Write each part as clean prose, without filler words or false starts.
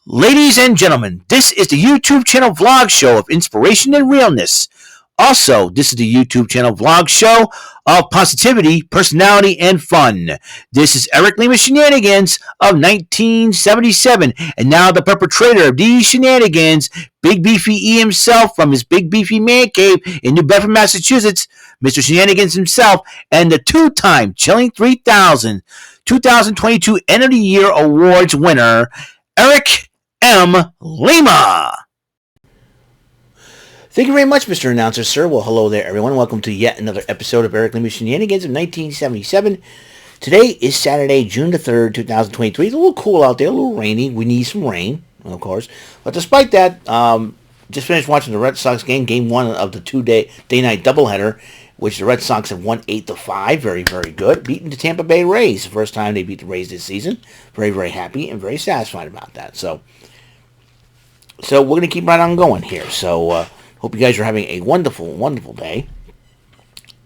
Ladies and gentlemen, this is the YouTube channel vlog show of inspiration and realness. Also, this is the YouTube channel vlog show of positivity, personality, and fun. This is Eric Lima Shenanigans of 1977, and now the perpetrator of these shenanigans, Big Beefy E himself from his Big Beefy Man Cave in New Bedford, Massachusetts, Mr. Shenanigans himself, and the two-time Chilling 3000 2022 End of the Year Awards winner, Eric M. Lima. Thank you very much, Mr. Announcer, sir. Well, hello there, everyone. Welcome to yet another episode of Eric Lima Shenanigans of 1977. Today is Saturday, June the 3rd, 2023. It's a little cool out there, a little rainy. We need some rain, of course. But despite that, just finished watching the Red Sox game one of the day-night doubleheader, which the Red Sox have won 8-5. Very, very good. Beating the Tampa Bay Rays. The first time they beat the Rays this season. Very, very happy and very satisfied about that. So we're going to keep right on going here. So, hope you guys are having a wonderful, wonderful day.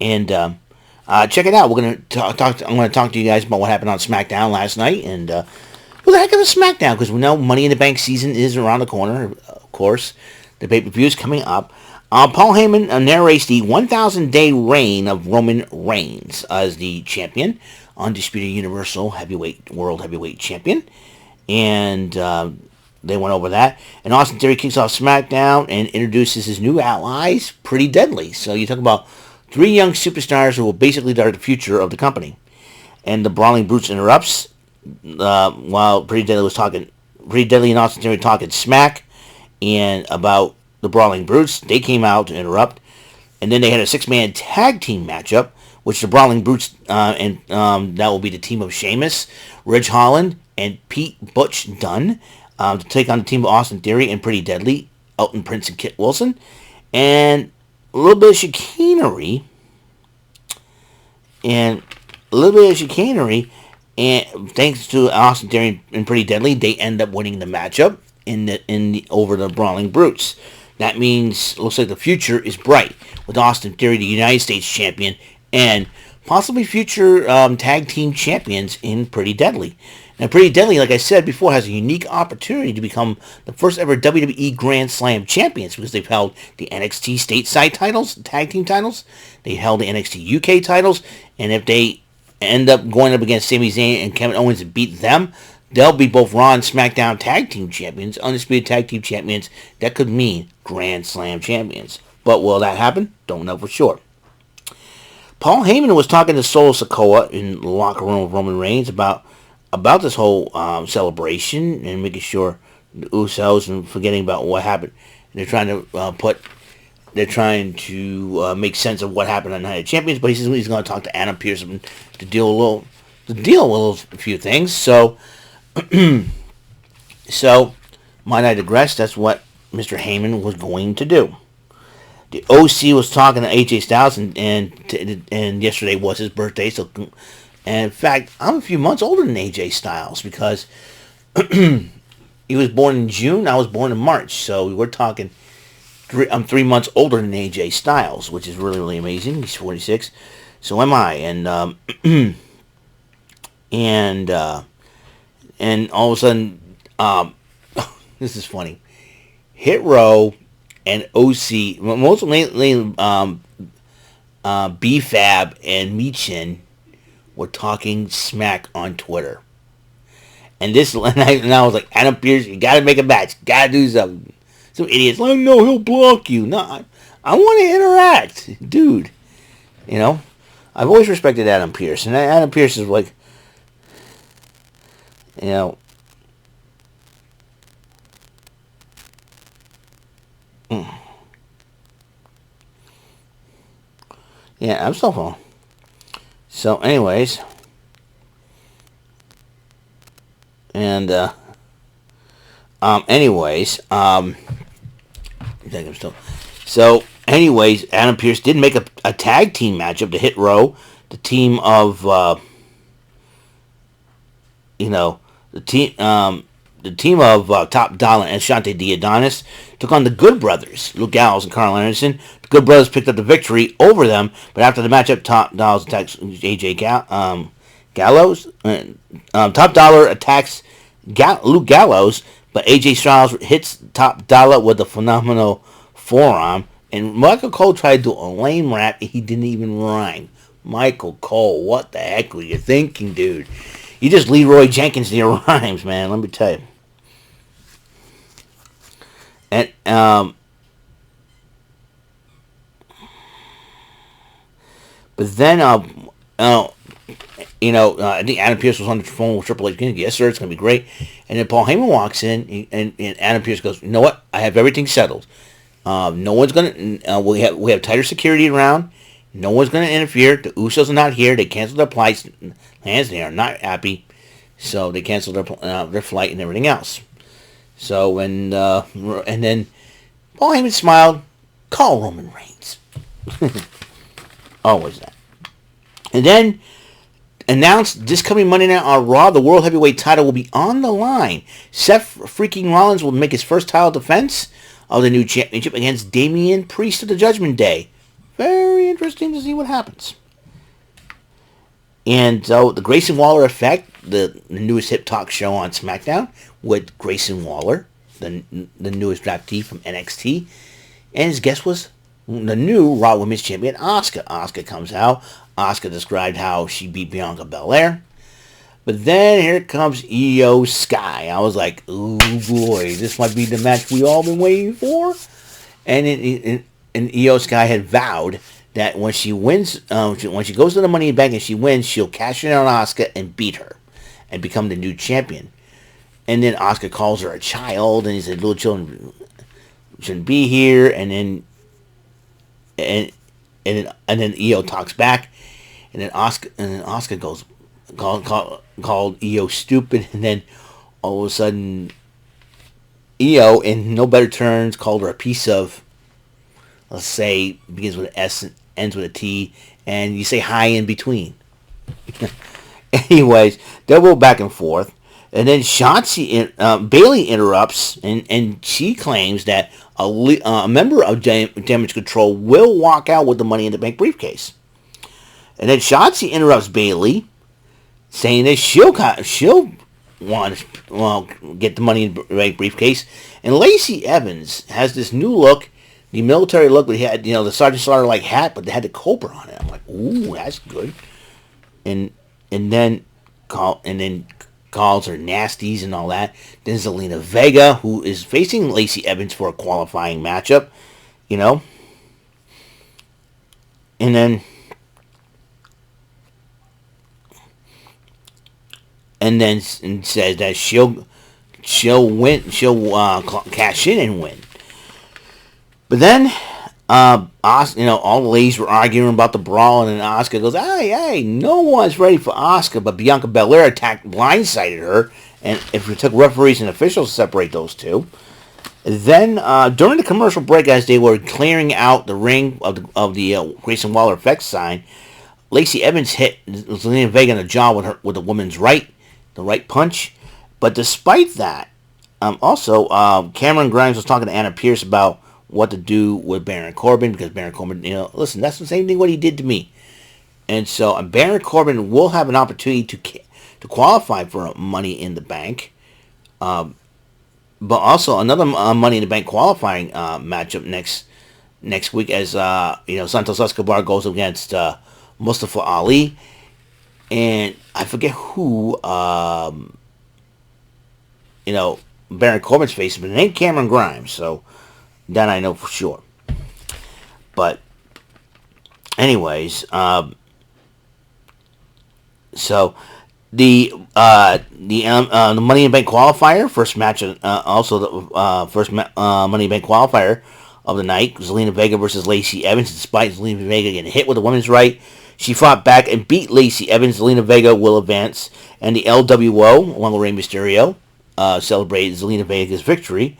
And check it out. We're going to I'm going to talk to you guys about what happened on SmackDown last night. And well, the heck of a SmackDown, because we know Money in the Bank season is around the corner. Of course, the pay-per-view is coming up. Paul Heyman narrates the 1,000-day reign of Roman Reigns as the champion, undisputed Universal World Heavyweight Champion, and they went over that. And Austin Theory kicks off SmackDown and introduces his new allies, Pretty Deadly. So you talk about three young superstars who will basically start the future of the company. And the Brawling Brutes interrupts while Pretty Deadly was talking. Pretty Deadly and Austin Theory talking smack and about the Brawling Brutes. They came out to interrupt. And then they had a six-man tag team matchup, which the Brawling Brutes, and that will be the team of Sheamus, Ridge Holland, and Pete Butch Dunne, to take on the team of Austin Theory and Pretty Deadly, Elton Prince and Kit Wilson. And a little bit of chicanery. And thanks to Austin Theory and Pretty Deadly, they end up winning the matchup over the Brawling Brutes. That means, looks like the future is bright with Austin Theory, the United States champion, and possibly future tag team champions in Pretty Deadly. Now, Pretty Deadly, like I said before, has a unique opportunity to become the first ever WWE Grand Slam champions because they've held the NXT stateside titles, tag team titles. They held the NXT UK titles, and if they end up going up against Sami Zayn and Kevin Owens and beat them, they'll be both Raw and SmackDown tag team champions, undisputed tag team champions. That could mean Grand Slam champions. But will that happen? Don't know for sure. Paul Heyman was talking to Solo Sikoa in the locker room of Roman Reigns about this whole celebration and making sure the Usos and forgetting about what happened. They're trying to make sense of what happened on Night of Champions, but he says he's going to talk to Adam Pearce to deal with a few things. So might I digress? That's what Mr. Heyman was going to do. The OC was talking to AJ Styles, and yesterday was his birthday, so. And in fact, I'm a few months older than AJ Styles because he was born in June, I was born in March. So we're talking, I'm 3 months older than AJ Styles, which is really, really amazing. He's 46. So am I. And all of a sudden, this is funny. Hit Row and OC, mostly B-Fab and Michin, were talking smack on Twitter. And I was like, Adam Pearce, you gotta make a match. Gotta do something. Some idiots like, no, he'll block you. No, I want to interact. Dude. You know? I've always respected Adam Pearce. And Adam Pearce is like, you know, yeah, I'm still following. So, anyways, and I think I'm still. So, anyways, Adam Pearce did make a tag team matchup to Hit Row, the team of, the team of Top Dollar and Ashante the Adonis took on the Good Brothers, Luke Gallows and Carl Anderson. The Good Brothers picked up the victory over them, but after the matchup, Top Dollar attacks AJ Gallows. Top Dollar attacks Luke Gallows, But AJ Styles hits Top Dollar with a phenomenal forearm. And Michael Cole tried to do a lame rap. He didn't even rhyme. Michael Cole, what the heck were you thinking, dude? You just Leroy Jenkins to your rhymes, man. Let me tell you. And but then I think Adam Pearce was on the phone with Triple H. Yes, sir, it's gonna be great. And then Paul Heyman walks in, and Adam Pearce goes, "You know what? I have everything settled. No one's gonna. We have tighter security around. No one's gonna interfere. The Usos are not here. They canceled their plans. They are not happy, so they canceled their flight and everything else. So and then Paul Heyman smiled. Call Roman Reigns. Always that. And then announced this coming Monday night on Raw, the World Heavyweight title will be on the line. Seth freaking Rollins will make his first title defense of the new championship against Damian Priest of the Judgment Day. Very interesting to see what happens. And so the Grayson Waller Effect, the newest hip talk show on SmackDown with Grayson Waller, the newest draftee from NXT. And his guest was the new Raw Women's Champion, Asuka. Asuka comes out. Asuka described how she beat Bianca Belair. But then here comes Io Sky. I was like, ooh boy, this might be the match we all been waiting for. And Io Sky had vowed that when she wins, when she goes to the Money in the Bank and she wins, she'll cash in on Asuka and beat her and become the new champion. And then Asuka calls her a child, and he said, little children shouldn't be here. And then Io talks back, and then Asuka goes called Io stupid, and then all of a sudden Io, in no better terms, called her a piece of, let's say, begins with an S and ends with a T, and you say hi in between. Anyways, they'll go back and forth. And then Bayley interrupts, and she claims that a member of Damage Control will walk out with the Money in the Bank briefcase. And then Shotzi interrupts Bayley, saying that she'll want to get the Money in the Bank briefcase. And Lacey Evans has this new look, the military look, but he had the Sergeant Slaughter-like hat, but they had the Cobra on it. I'm like, ooh, that's good. And then calls her nasties and all that. Then Zelina Vega, who is facing Lacey Evans for a qualifying matchup, and then says that she'll win, cash in and win. But then all the ladies were arguing about the brawl, and then Asuka goes, hey, no one's ready for Asuka, but Bianca Belair blindsided her, and if we took referees and officials to separate those two. Then, during the commercial break, as they were clearing out the ring of the Grayson Waller Effect sign, Lacey Evans hit Zelina Vega in the jaw with the woman's right punch. But despite that, also, Cameron Grimes was talking to Anna Pearce about what to do with Baron Corbin, because Baron Corbin, listen, that's the same thing what he did to me. And so Baron Corbin will have an opportunity to qualify for Money in the Bank. But also another Money in the Bank qualifying matchup next week as Santos Escobar goes against Mustafa Ali, and I forget who Baron Corbin's facing, but it ain't Cameron Grimes, so that I know for sure. But anyways, so the Money in the Bank qualifier, first match, also the first Money in the Bank qualifier of the night, Zelina Vega versus Lacey Evans. Despite Zelina Vega getting hit with a woman's right, she fought back and beat Lacey Evans. Zelina Vega will advance, and the LWO, along with Rey Mysterio, celebrated Zelina Vega's victory.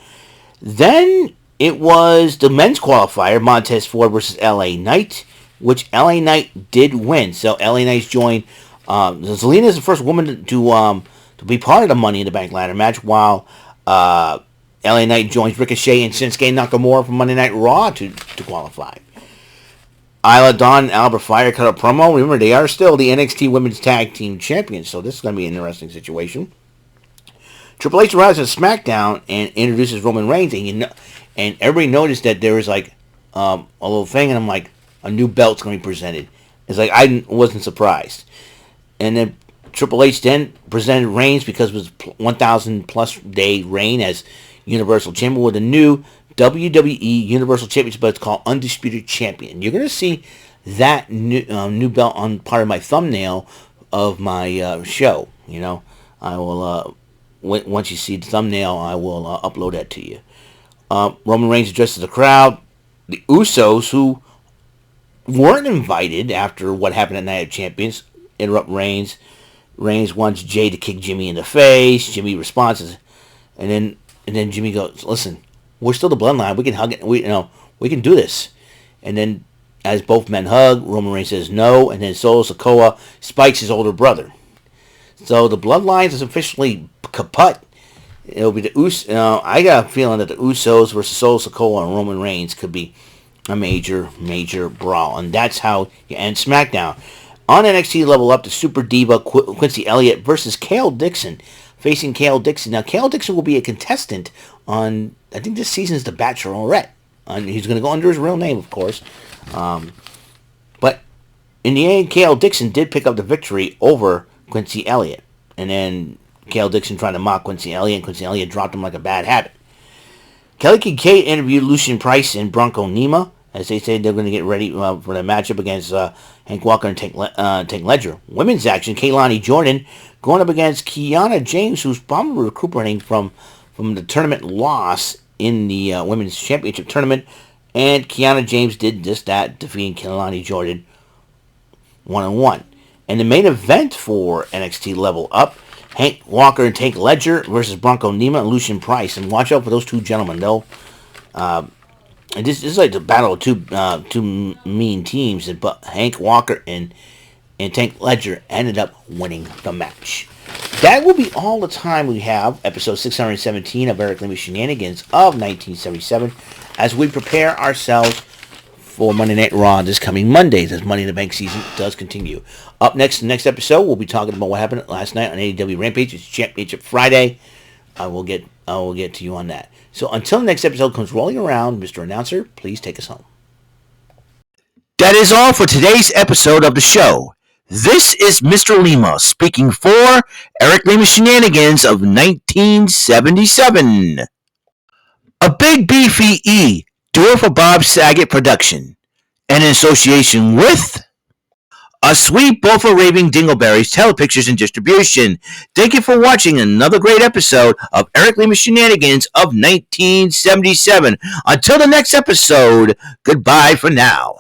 Then it was the men's qualifier, Montez Ford versus LA Knight, which LA Knight did win. So LA Knight's joined. Zelina is the first woman to be part of the Money in the Bank ladder match, while LA Knight joins Ricochet and Shinsuke Nakamura from Monday Night Raw to qualify. Isla Dawn and Albert Fire cut a promo. Remember, they are still the NXT Women's Tag Team Champions, so this is going to be an interesting situation. Triple H arrives on SmackDown and introduces Roman Reigns, and everybody noticed that there was like a little thing, and I'm like, a new belt's going to be presented. It's like I wasn't surprised. And then Triple H then presented Reigns because it was 1,000 plus day reign as Universal Champion with a new WWE Universal Championship, but it's called Undisputed Champion. You're going to see that new belt on part of my thumbnail of my show. You know, I will once you see the thumbnail, I will upload that to you. Roman Reigns addresses the crowd. The Usos, who weren't invited after what happened at Night of Champions, interrupt Reigns. Reigns wants Jay to kick Jimmy in the face. Jimmy responds, and then Jimmy goes, "Listen, we're still the bloodline. We can hug it. We can do this." And then, as both men hug, Roman Reigns says no, and then Solo Sikoa spikes his older brother. So the bloodlines is officially kaput. It'll be the Usos. I got a feeling that the Usos versus Solo Sikoa and Roman Reigns could be a major brawl, and that's how you end SmackDown. On NXT Level Up, the Super Diva Quincy Elliott versus Kale Dixon, facing Kale Dixon. Now, Kale Dixon will be a contestant on, I think this season's The Bachelorette. He's going to go under his real name, of course. But in the end, Kale Dixon did pick up the victory over Quincy Elliott. And then Kale Dixon tried to mock Quincy Elliott, and Quincy Elliott dropped him like a bad habit. Kelly Kincaid interviewed Lucien Price and Bronco Nima, as they say they're going to get ready for the matchup against Hank Walker and Tank Ledger. Women's action, Keilani Jordan going up against Kiana James, who's probably recuperating from the tournament loss in the Women's Championship tournament. And Kiana James did just that, defeating Keilani Jordan 1-1. And the main event for NXT Level Up, Hank Walker and Tank Ledger versus Bronco Nima and Lucien Price. And watch out for those two gentlemen. They'll... and this is like the battle of two mean teams, but Hank Walker and Tank Ledger ended up winning the match. That will be all the time we have, episode 617 of Eric Lima Shenanigans of 1977, as we prepare ourselves for Monday Night Raw this coming Monday, as Money in the Bank season does continue. Up next, the next episode, we'll be talking about what happened last night on AEW Rampage. It's Championship Friday. I will get to you on that. So until the next episode comes rolling around, Mr. Announcer, please take us home. That is all for today's episode of the show. This is Mr. Lima speaking for Eric Lima Shenanigans of 1977. A Big Beefy E, do it for Bob Saget production, and in association with A Sweet Bowl for Raving Dingleberries Telepictures and Distribution. Thank you for watching another great episode of Eric Lima Shenanigans of 1977. Until the next episode, goodbye for now.